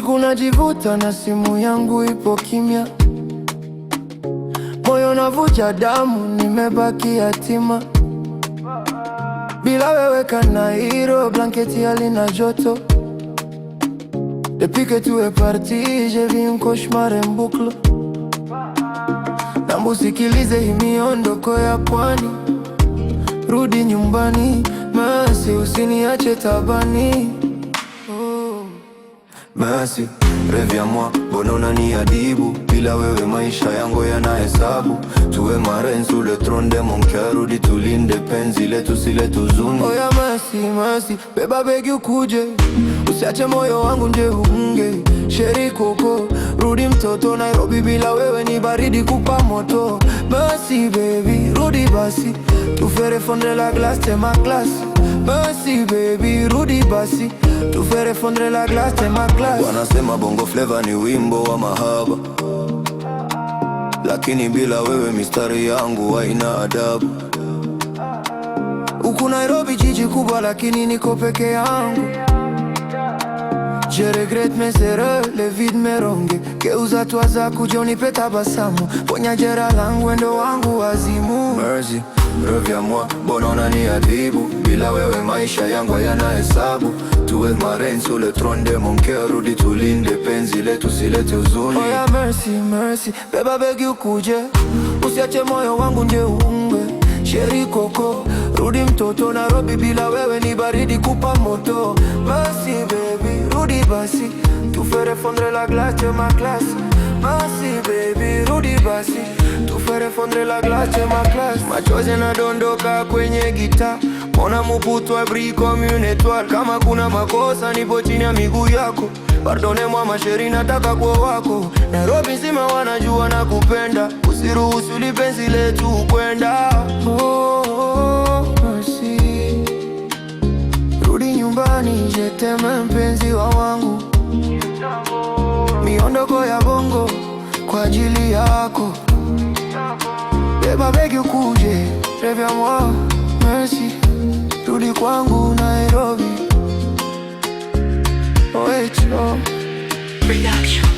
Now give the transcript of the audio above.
Usiku najivuta na simu yangu ipo kimya, moyo navuja damu, nimebaki yatima. Bila wewe Kanairo, blanketi halina joto. Depuis que tu es parti, j'ai vu un cauchemar en boucle. Na musikilize hii miondoko ya pwani, rudi nyumbani, Mercy, usiniache tabani. Mercy, reviens-moi, mbona unaniadibu? Bila wewe maisha yangu yanahesabu. Tuwe marraine sous le trône de mon cœur, rudi tulinde penzi letu silete huzuni. Oya Mercy, Mercy, beba begi ukuje, usiache moyo wangu nje unge. Sheri Koko, rudi mtoto, Nairobi bila wewe ni baridi kupa moto. Mercy baby, rudi basi, tu fais fondre la glace, t'es ma classe. Mercy baby, rudi basi, tu fais fondre la glace, t'es ma classe. Wanasema Bongo Flava ni wimbo wa mahaba, lakini bila wewe mistari yangu haina adabu. Uku Nairobi jiji kubwa, lakini niko peke yangu. Je regrette mes erreurs, le vide me ronge. Geuza hatua zako uje unipe tabasamu, ponya jeraha langu, wendo wangu wazimu. Mercy, reviens-moi, mbona unaniadhibu? Bila wewe maisha yangu yanahesabu. Tuwe marraine sous le trône de mon cœur, rudi tulinde penzi letu silete huzuni. Oya Mercy, Mercy, beba begi ukuje, usiache moyo wangu nje unge. Sheri Koko, rudi mtoto, Nairobi bila wewe ni baridi kupa moto. Mercy baby, rudi basi, tu fais fondre la glace, t'es ma classe. Mercy baby, rudi basi, tu fais fondre la glace, t'es ma classe. Machozi yanadondoka kwenye gita, mon amour pour toi brille comme une étoile. Kama kuna makosa nipo chini ya miguu yako, pardonne-moi ma chérie, nataka kuwa wako. Nairobi nzima wanajua nakupenda, usiruhusu lipenzi letu kwenda. Mercy, rudi nyumbani, je t'aime mpenzi wangu. Miondoko ya bongo kwa ajili yako, beba begi ukuje, reviens-moi Mercy, rudi kwangu Nairobi. Production.